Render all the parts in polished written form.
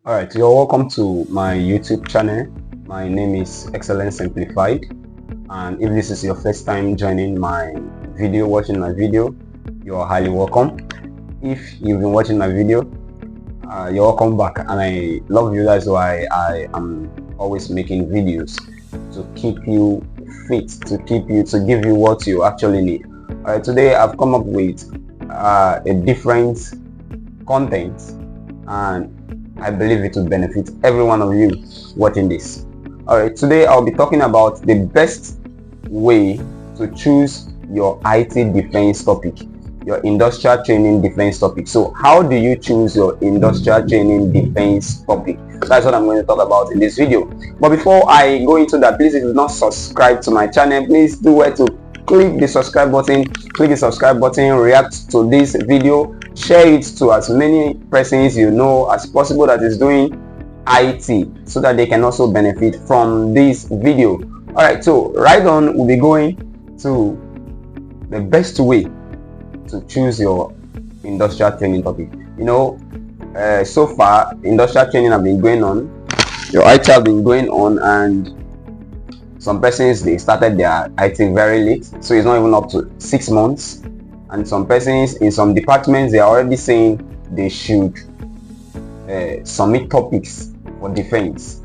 Alright, you're welcome to my YouTube channel. My name is Excellence Simplified, and if this is your first time joining my video, watching my video, you're highly welcome. If you've been watching my video, you're welcome back, and I love you. That's why I am always making videos to keep you fit, to give you what you actually need. Alright, today I've come up with a different content, and I believe it will benefit every one of you watching this. Alright, today I'll be talking about the best way to choose your IT defense topic, your industrial training defense topic. So how do you choose your industrial training defense topic? That's what I'm going to talk about in this video. But before I go into that, please, if you've not subscribed to my channel, please do where to click the subscribe button, react to this video, share it to as many persons you know as possible that is doing IT, so that they can also benefit from this video. All right, so right on, we'll be going to the best way to choose your industrial training topic. So far industrial training have been going on, your IT have been going on, and some persons, they started their IT very late, so it's not even up to 6 months. And some persons in some departments, they are already saying they should submit topics for defense,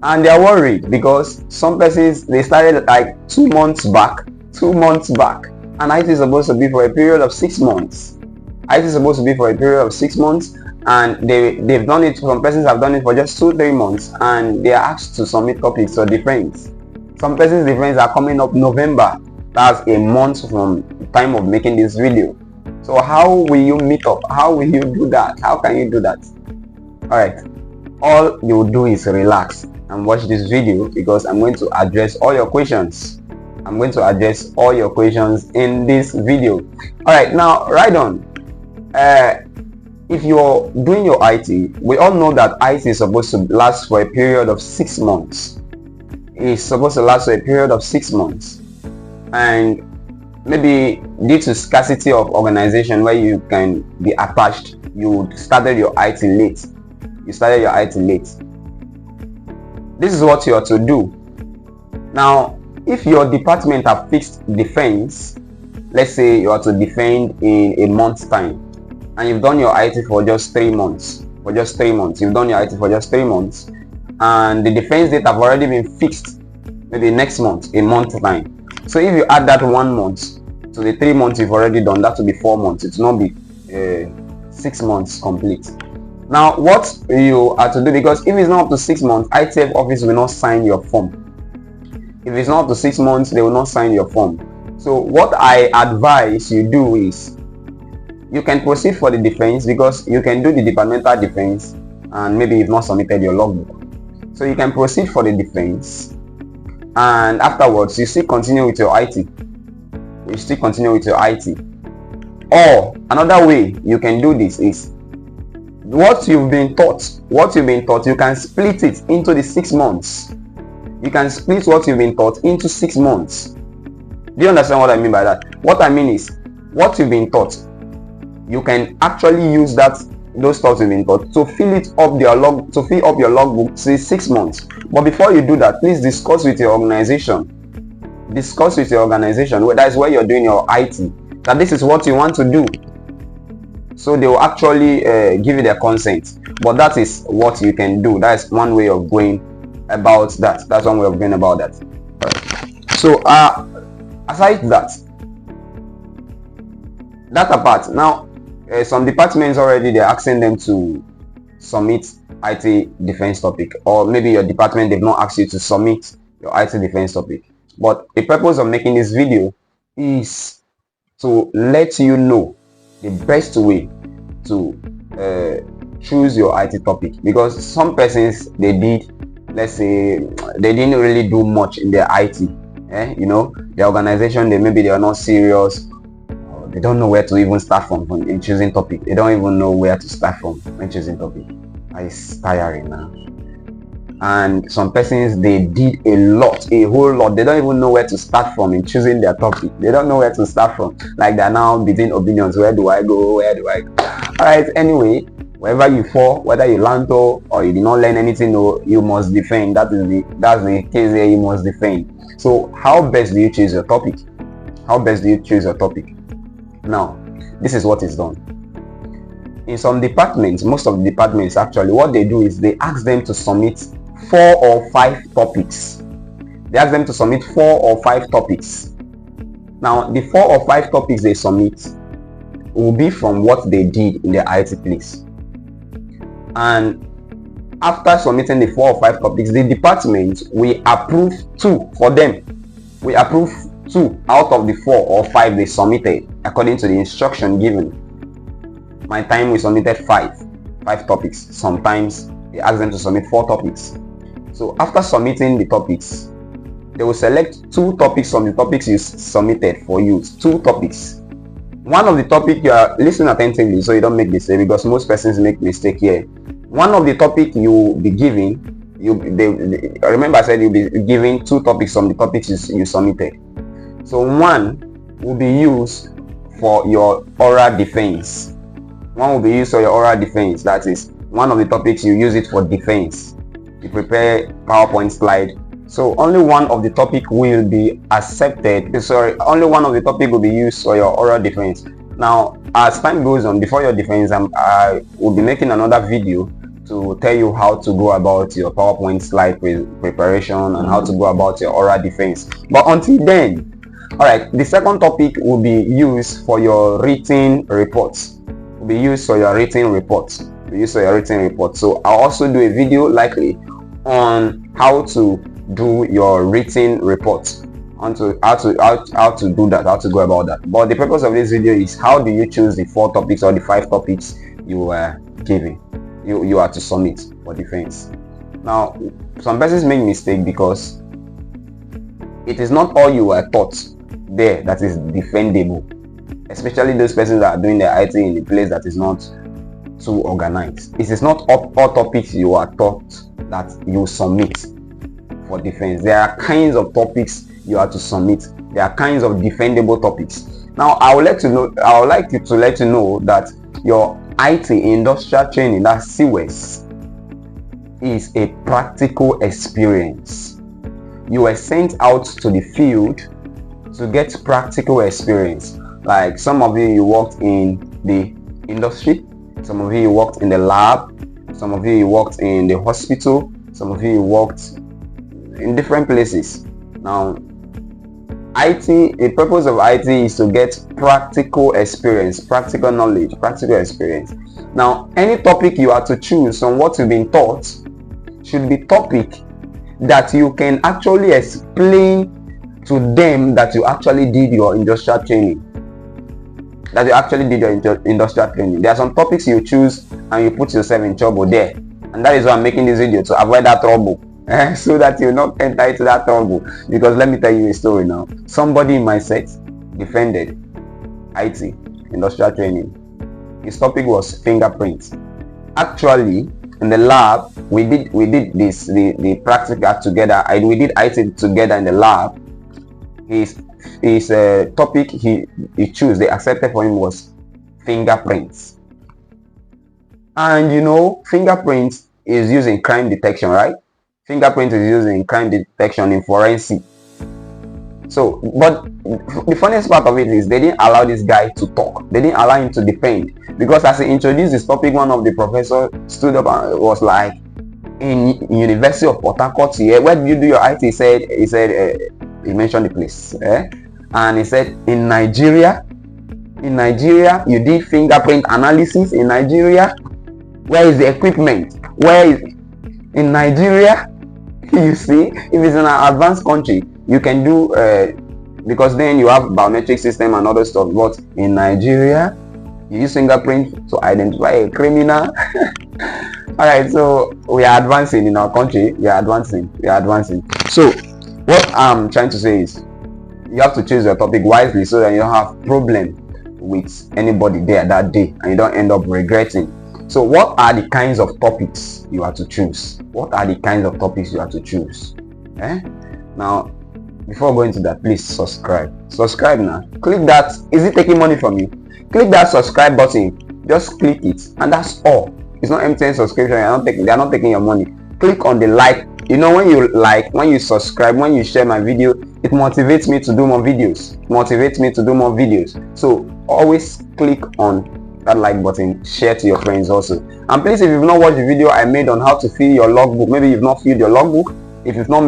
and they are worried because some persons, they started like 2 months back, and IT is supposed to be for a period of 6 months. IT is supposed to be for a period of 6 months, and they've done it. Some persons have done it for just 2-3 months, and they are asked to submit topics for defense. Some persons' defense are coming up November. That's a month from the time of making this video. So how will you meet up? How will you do that? How can you do that? Alright, all you do is relax and watch this video, because I'm going to address all your questions. I'm going to address all your questions in this video. Alright, now right on. If you're doing your IT, we all know that IT is supposed to last for a period of 6 months. It's supposed to last for a period of 6 months. And maybe due to scarcity of organization where you can be attached, you started your IT late. This is what you are to do. Now, if your department have fixed defense, let's say you are to defend in a month's time, and you've done your IT for just 3 months. You've done your IT for just 3 months, and the defense date have already been fixed, maybe next month, a month time. So if you add that 1 month to the 3 months you've already done, that will be 4 months. It will not be 6 months complete. Now, what you are to do, because if it's not up to 6 months, ITF office will not sign your form. If it's not up to 6 months, they will not sign your form. So what I advise you do is, you can proceed for the defense, because you can do the departmental defense, and maybe you've not submitted your logbook. So you can proceed for the defense, and afterwards you still continue with your IT. Or another way you can do this is, what you've been taught, you can split it into the 6 months. You can split what you've been taught into 6 months. Do you understand what I mean by that? What I mean is, what you've been taught, you can actually use those thoughts you've been taught to fill up your logbook to 6 months. But before you do that, please discuss with your organization. That is where you're doing your IT, that this is what you want to do. So they will actually give you their consent. But that is what you can do. That's one way of going about that. Right. So aside that apart, now some departments already, they're asking them to submit IT defense topic, or maybe your department, they've not asked you to submit your IT defense topic. But the purpose of making this video is to let you know the best way to choose your IT topic, because some persons, let's say they didn't really do much in their IT. The organization, they are not serious. They don't know where to even start from in choosing topic. They don't even know where to start from when choosing topic. It's tiring now. And some persons, they did a whole lot. They don't even know where to start from in choosing their topic. They don't know where to start from. Like, they're now between opinions. Where do I go? Alright, anyway, Wherever you fall, whether you land or you did not learn anything, no, you must defend. That's the case here. You must defend. So how best do you choose your topic? How best do you choose your topic? Now, this is what is done. In some departments, most of the departments actually, what they do is they ask them to submit 4 or 5 topics. They ask them to submit 4 or 5 topics. Now, the 4 or 5 topics they submit will be from what they did in the IT place. And after submitting the 4 or 5 topics, the department will approve 2 for them. We approve 2 out of the 4 or 5 they submitted according to the instruction given. My time we submitted 5 topics. Sometimes they ask them to submit 4 topics. So after submitting the topics, they will select 2 topics from the topics you submitted for use. 2 topics. One of the topic, you are listening attentively so you don't make mistake, because most persons make mistake here. One of the topic you will be giving, remember I said you'll be giving 2 topics from the topics you submitted. So one will be used for your oral defense. One will be used for your oral defense. That is one of the topics you use it for defense. You prepare PowerPoint slide. So only one of the topic will be accepted. Only one of the topic will be used for your oral defense. Now, as time goes on, before your defense, I will be making another video to tell you how to go about your PowerPoint slide preparation and how to go about your oral defense. But until then, all right, the second topic will be used for your written reports. So I'll also do a video likely on how to do your written reports, how to do that, how to go about that. But the purpose of this video is how do you choose the 4 topics or the 5 topics you are giving, you are to submit for defense. Now, some persons make mistake because it is not all you are taught there that is defendable, especially those persons that are doing their IT in a place that is not too organized. It is not all topics you are taught that you submit for defense. There are kinds of topics you are to submit. There are kinds of defendable topics. Now, I would like to let you know that your IT industrial training, that CWES, is a practical experience. You are sent out to the field to get practical experience. Like some of you worked in the industry, some of you worked in the lab, some of you worked in the hospital, some of you worked in different places. Now, the purpose of IT is to get practical experience, practical knowledge, practical experience. Now, any topic you are to choose on what you've been taught should be topic that you can actually explain to them that you actually did your industrial training. There are some topics you choose and you put yourself in trouble there. And that is why I'm making this video, to avoid that trouble. So that you not enter into that trouble. Because let me tell you a story now. Somebody in my set defended IT, industrial training. His topic was fingerprints. Actually, in the lab, we did this, the practical together. We did IT together in the lab. His topic he chose, they accepted for him, was fingerprints. And you know, fingerprints is used in crime detection, right? Fingerprint is used in crime detection in forensic. So, but the funniest part of it is they didn't allow this guy to talk. They didn't allow him to defend, because as he introduced this topic, one of the professors stood up and was like, "In University of Port Harcourt here, where did you do your IT?" He said, he mentioned the place, and he said, in Nigeria, you did fingerprint analysis in Nigeria. Where is the equipment? Where is in Nigeria? You see, if it's in an advanced country, you can do because then you have biometric system and other stuff. But in Nigeria, you use fingerprint to identify a criminal. All right, so we are advancing in our country. We are advancing. So what I'm trying to say is, you have to choose your topic wisely so that you don't have problem with anybody there that day and you don't end up regretting. So what are the kinds of topics you are to choose? Now, before going to that, please subscribe now. Click that. Is it taking money from you? Click that subscribe button. Just click it, and that's all. it's not MTN subscription. They're not taking your money. Click on the like. You know, when you like, when you subscribe, when you share my video, it motivates me to do more videos. So always click on that like button, share to your friends also. And please, if you've not watched the video I made on how to fill your logbook, maybe you've not filled your logbook, if you've not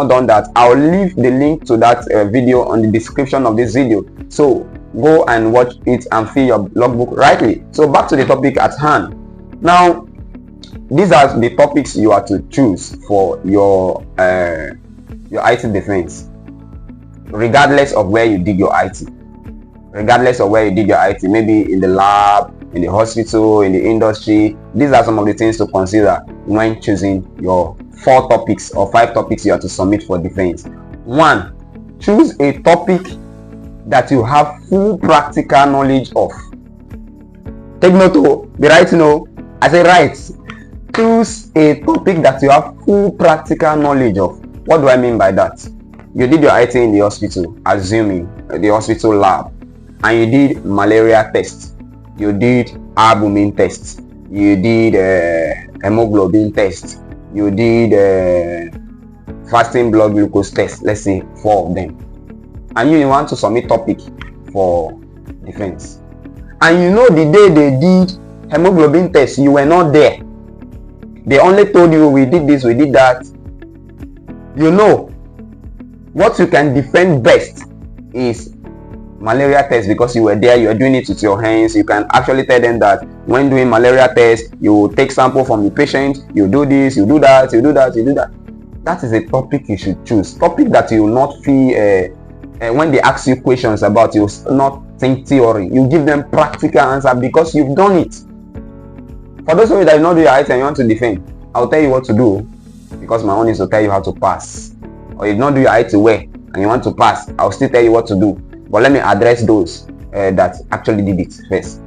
done that, I'll leave the link to that video on the description of this video. So go and watch it and fill your logbook rightly. So back to the topic at hand. Now, these are the topics you are to choose for your IT defense, regardless of where you did your IT. Maybe in the lab, in the hospital, in the industry. These are some of the things to consider when choosing your 4 topics or 5 topics you have to submit for defense. 1. Choose a topic that you have full practical knowledge of. Take note, be writing. I say write. Choose a topic that you have full practical knowledge of. What do I mean by that? You did your IT in the hospital, assuming the hospital lab, and you did malaria test, you did albumin test, you did hemoglobin test, you did fasting blood glucose test. Let's say 4 of them, and you want to submit topic for defense, and you know the day they did hemoglobin test, you were not there. They only told you we did this, we did that. You know what you can defend best is malaria test, because you were there, you are doing it with your hands. You can actually tell them that when doing malaria test, you take sample from the patient, you do this, you do that. That is a topic you should choose. Topic that you will not feel when they ask you questions about, you will not think theory. You give them practical answer because you've done it. For those of you that know the IT and you want to defend, I'll tell you what to do, because my own is to tell you how to pass. Or if you don't do your IT well and you want to pass, I'll still tell you what to do. But let me address those that actually did it first.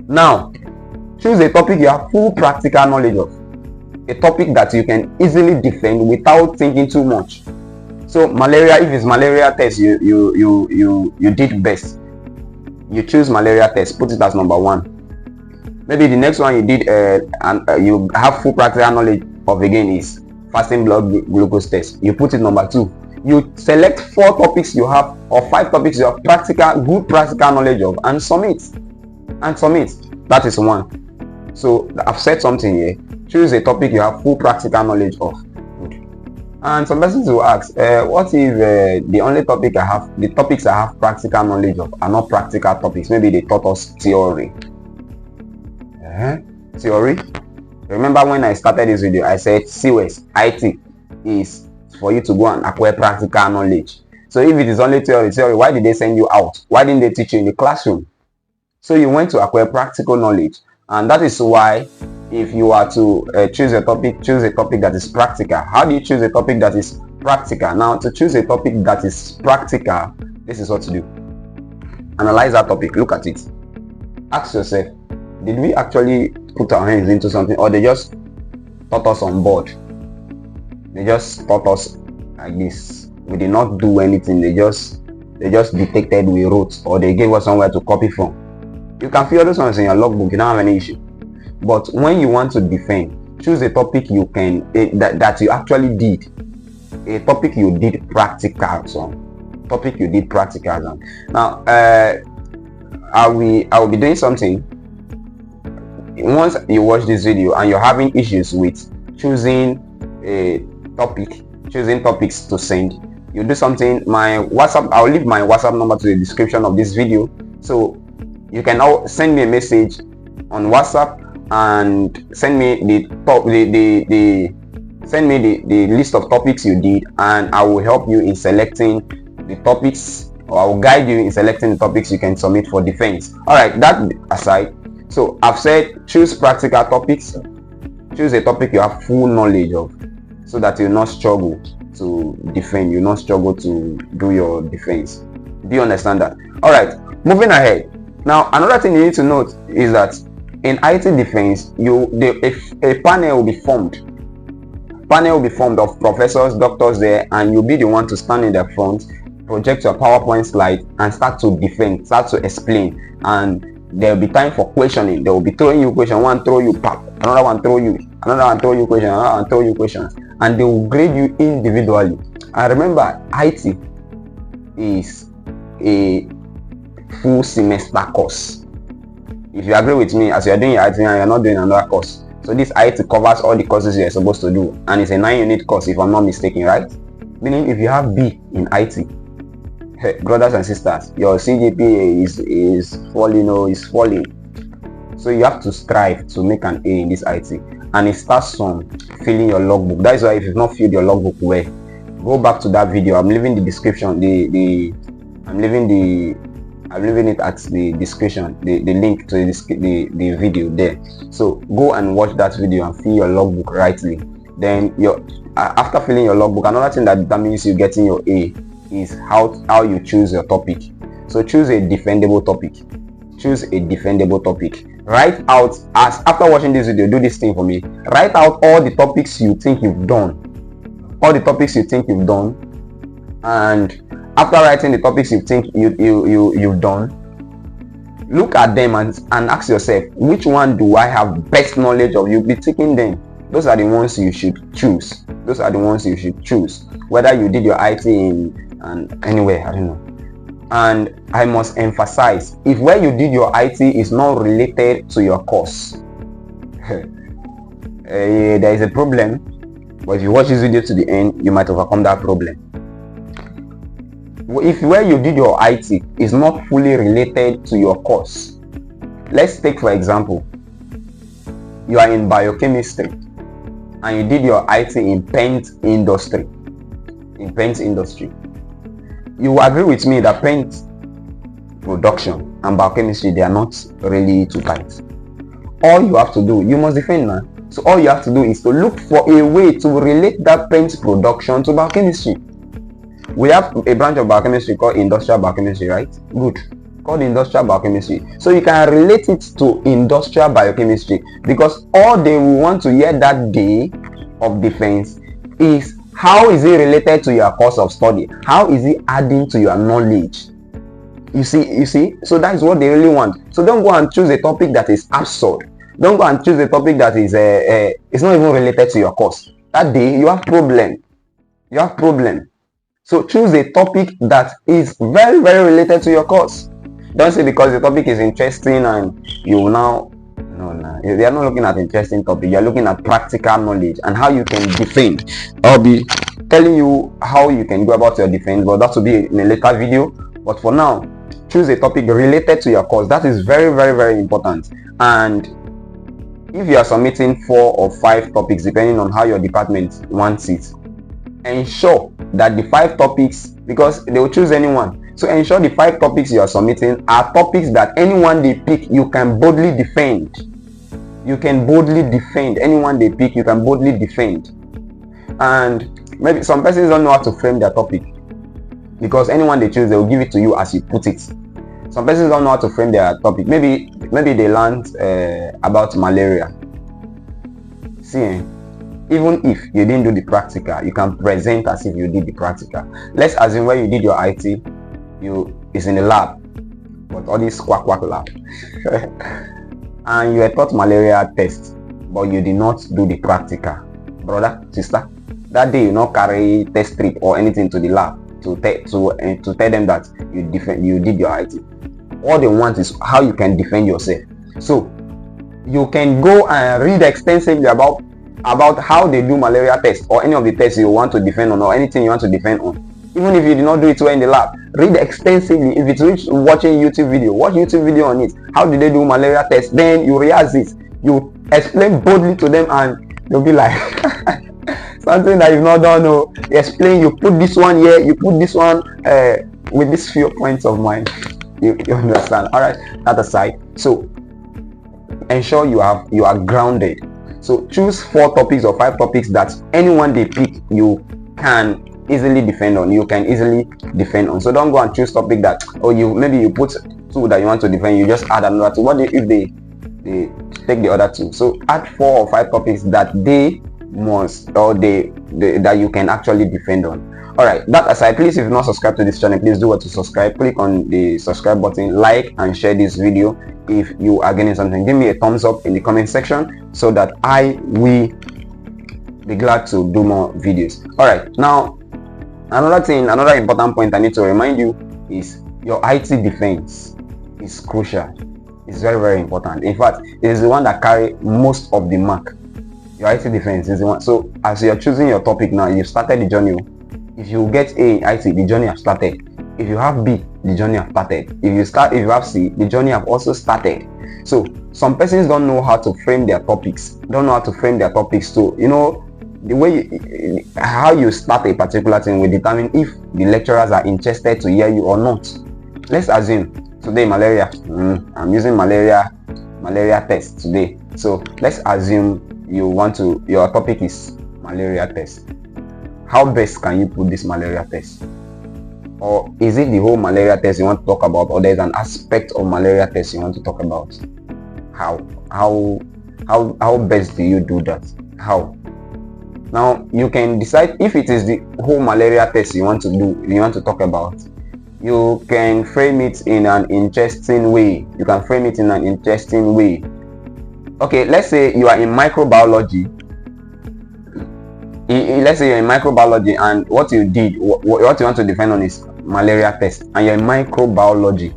Now, choose a topic you have full practical knowledge of. A topic that you can easily defend without thinking too much. So malaria, if it's malaria test you did best, you choose malaria test, put it as number 1. Maybe the next one you did and you have full practical knowledge of again is fasting blood glucose test. You put it number 2. You select 4 topics you have, or 5 topics you have good practical knowledge of, and submit. That is 1. So I've said something here. Choose a topic you have full practical knowledge of. And some persons will ask, what if the topics I have practical knowledge of are not practical topics? Maybe they taught us theory. Theory? Remember when I started this video, I said COS, IT is for you to go and acquire practical knowledge. So if it is only theory, why did they send you out? Why didn't they teach you in the classroom? So you went to acquire practical knowledge, and that is why if you are to choose a topic that is practical. How do you choose a topic that is practical? Now, to choose a topic that is practical, this is what to do. Analyze that topic, look at it. Ask yourself, did we actually put our hands into something, or they just taught us on board? They just taught us like this. We did not do anything. They just detected we wrote, or they gave us somewhere to copy from. You can fill those ones in your logbook, you don't have any issue. But when you want to defend, choose a topic you can that you actually did. A topic you did practicals on. Now, I will be doing something. Once you watch this video and you're having issues with choosing topics to send, you do something. My WhatsApp, I'll leave my WhatsApp number to the description of this video, so you can now send me a message on WhatsApp and send me the list of topics you did, and I will help you in selecting the topics, or I will guide you in selecting the topics you can submit for defense. All right, that aside, so I've said choose practical topics. Choose a topic you have full knowledge of, so that you'll not struggle to defend, you'll not struggle to do your defense. Do you understand that? All right, moving ahead. Now, another thing you need to note is that in IT defense, a panel will be formed. Panel will be formed of professors, doctors there, and you'll be the one to stand in the front, project your PowerPoint slide, and start to defend, start to explain. And there will be time for questioning. They will be throwing you question, one throw you pap, another one throw you, another one throw you question, another one throw you questions, and they will grade you individually. And remember, IT is a full semester course. If you agree with me, as you are doing your IT and you're not doing another course, so this IT covers all the courses you're supposed to do, and it's a 9-unit course if I'm not mistaken, right? Meaning if you have B in IT, hey, brothers and sisters, your CGPA is falling. So you have to strive to make an A in this IT, and it starts from filling your logbook. That is why if you've not filled your logbook well, go back to that video. I'm leaving the description. I'm leaving it at the description. The link to the video there. So go and watch that video and fill your logbook rightly. Then after filling your logbook, another thing that determines you getting your A is how you choose your topic. So choose a defendable topic. Choose a defendable topic. Write out, after watching this video, do this thing for me. Write out all the topics you think you've done. All the topics you think you've done. And after writing the topics you think you've done, look at them and ask yourself, which one do I have best knowledge of? You'll be taking them. Those are the ones you should choose. Those are the ones you should choose. Whether you did your IT and anywhere, I don't know. And I must emphasize, if where you did your IT is not related to your course, there is a problem. But if you watch this video to the end, you might overcome that problem. If where you did your IT is not fully related to your course, let's take for example, you are in biochemistry and you did your IT in paint industry. You will agree with me that paint production and biochemistry, they are not really too tight. All you have to do, you must defend now. So all you have to do is to look for a way to relate that paint production to biochemistry. We have a branch of biochemistry called industrial biochemistry, right? Good. Called industrial biochemistry. So you can relate it to industrial biochemistry, because all they will want to hear that day of defense is, how is it related to your course of study? How is it adding to your knowledge? You see? So that is what they really want. So don't go and choose a topic that is absurd. Don't go and choose a topic that is it's not even related to your course. That day you have problem. So choose a topic that is very, very related to your course. Don't say because the topic is interesting and you will now, no. They are not looking at interesting topic. You are looking at practical knowledge and how you can defend. I'll be telling you how you can go about your defense, but that will be in a later video. But for now, choose a topic related to your course. That is very, very, very important. And if you are submitting 4 or 5 topics, depending on how your department wants it, ensure that the 5 topics, because they will choose anyone, so ensure the 5 topics you are submitting are topics that anyone they pick, you can boldly defend. You can boldly defend. Anyone they pick, you can boldly defend. And maybe some persons don't know how to frame their topic, because anyone they choose, they will give it to you as you put it. Some persons don't know how to frame their topic. Maybe they learned about malaria. See, even if you didn't do the practical, you can present as if you did the practical. Let's assume where you did your IT, is in the lab, but all this quack lab, and you were taught malaria test, but you did not do the practical. Brother, sister, that day you not carry test strip or anything to the lab to tell them that you did your IT. All they want is how you can defend yourself. So you can go and read extensively about how they do malaria test, or any of the tests you want to defend on, or anything you want to defend on. Even if you did not do it well in the lab, read extensively. If it's watching YouTube video, watch YouTube video on it. How did they do malaria test? Then you realize this. You explain boldly to them and they'll be like, something that you've not done. No, you explain, you put this one here, you put this one with these few points of mine. You understand? All right, that aside. So ensure you are grounded. So choose 4 topics or 5 topics that anyone they pick, you can easily defend on. So don't go and choose topic that, maybe you put 2 that you want to defend, you just add another 2. What if they take the other 2? So add 4 or 5 topics that they must, or that you can actually defend on. All right, that aside, please, if you've not subscribed to this channel, please do what to subscribe. Click on the subscribe button, like and share this video. If you are getting something, give me a thumbs up in the comment section so that I will be glad to do more videos. All right, now another important point I need to remind you is your IT defense is crucial. It's very, very important. In fact, it is the one that carry most of the mark. Your IT defense is the one. So as you're choosing your topic now, you've started the journey. If you get A in IT, the journey has started. If you have B, the journey has started. If you have C, the journey have also started. So some persons don't know how to frame their topics. So the way how you start a particular thing will determine if the lecturers are interested to hear you or not. Let's assume today malaria. I'm using malaria test today. So let's assume your topic is malaria test. How best can you put this malaria test? Or is it the whole malaria test you want to talk about, or there's an aspect of malaria test you want to talk about? How best do you do that? How? Now you can decide if it is the whole malaria test you want to talk about. You can frame it in an interesting way. Okay, let's say you are in microbiology. Let's say you're in microbiology, and what you want to defend on is malaria test, and you're in microbiology.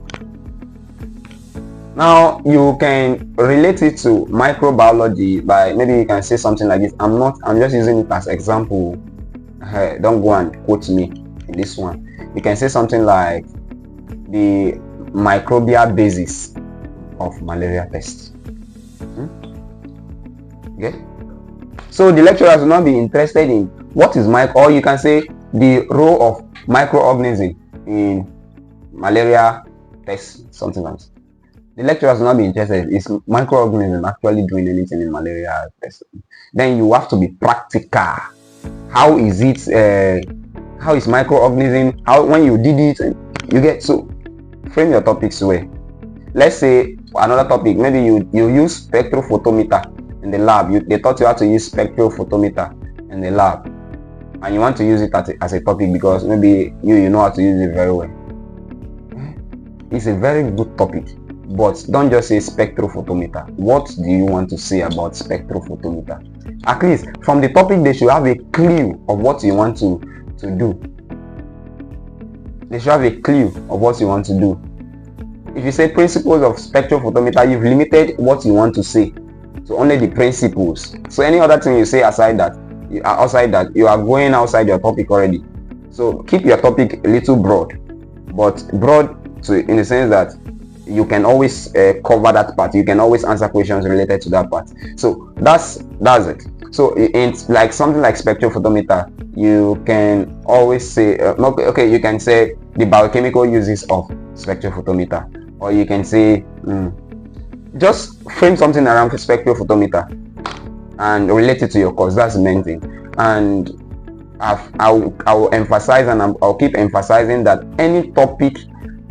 Now you can relate it to microbiology by, maybe you can say something like this. I'm just using it as example. Don't go and quote me in this one. You can say something like the microbial basis of malaria test. Okay. So the lecturers will not be interested in what is or you can say the role of microorganism in malaria test, something like that. The lecturers will not be interested. Is microorganism actually doing anything in malaria test? Then you have to be practical. How is it? How is microorganism? How, when you did it, you get, so frame your topics way. Let's say another topic. Maybe you use spectrophotometer in the lab. They taught you how to use spectrophotometer in the lab, and you want to use it as a topic because maybe you know how to use it very well. It's a very good topic, but don't just say spectrophotometer. What do you want to say about spectrophotometer? At least from the topic, they should have a clue of what you want to do. They should have a clue of what you want to do. If you say principles of spectrophotometer, you've limited what you want to say. So only the principles. So any other thing you say outside that, you are going outside your topic already. So keep your topic a little broad, but broad in the sense that you can always cover that part. You can always answer questions related to that part. So that's it. So it's like something like spectrophotometer. You can always say, okay, you can say the biochemical uses of spectrophotometer, or you can say, just frame something around spectrophotometer and relate it to your course. That's the main thing. And I'll emphasize, and I'll keep emphasizing that any topic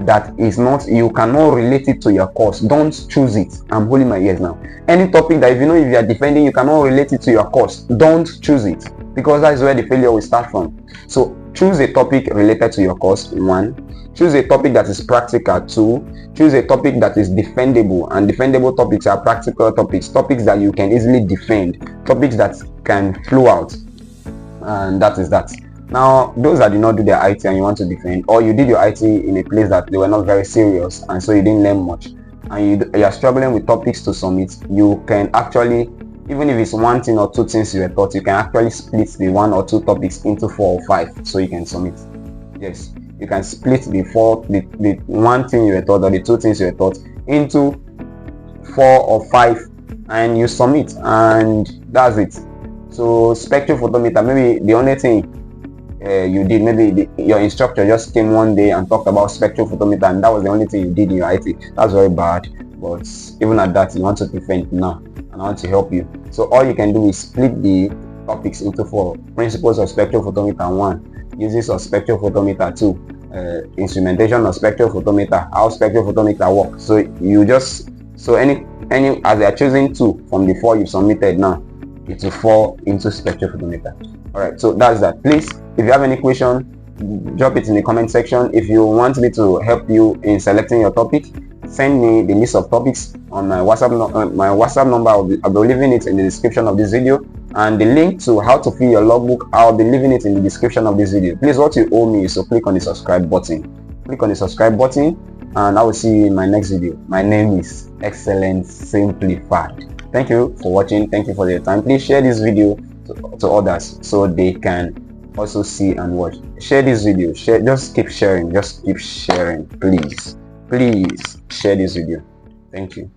that is not, you cannot relate it to your course, don't choose it. I'm holding my ears now. Any topic that if you are defending, you cannot relate it to your course, don't choose it, because that is where the failure will start from. So choose a topic related to your course, 1. Choose a topic that is practical, 2. Choose a topic that is defendable, and defendable topics are practical topics that you can easily defend, topics that can flow out, and that is that. Now, those that did not do their IT and you want to defend, or you did your IT in a place that they were not very serious and so you didn't learn much, and you are struggling with topics to submit, you can actually, even if it's one thing or two things you were taught, you can actually split the 1 or 2 topics into 4 or 5 so you can submit. Yes, you can split the 1 thing you were taught or the 2 things you were taught into 4 or 5 and you submit, and that's it. So spectrophotometer, maybe the only thing you did, maybe your instructor just came one day and talked about spectrophotometer, and that was the only thing you did in your IT. That's very bad, but even at that, you want to defend now, and I want to help you. So all you can do is split the topics into 4. Principles of spectrophotometer 1, uses of spectrophotometer 2, instrumentation of spectrophotometer, how spectrophotometer works. So you just, so any as they are choosing 2 from the 4 you submitted now, it will fall into spectrophotometer. All right, so that's that. Please, if you have any question, drop it in the comment section. If you want me to help you in selecting your topic, send me the list of topics on my WhatsApp number. I'll be leaving it in the description of this video, and the link to how to fill your logbook, I'll be leaving it in the description of this video. Please, what you owe me is to click on the subscribe button. Click on the subscribe button, and I will see you in my next video. My name is Excellence Simplified. Thank you for watching. Thank you for your time. Please share this video to others so they can also see and watch. Share this video. Just keep sharing. Please share this video. Thank you.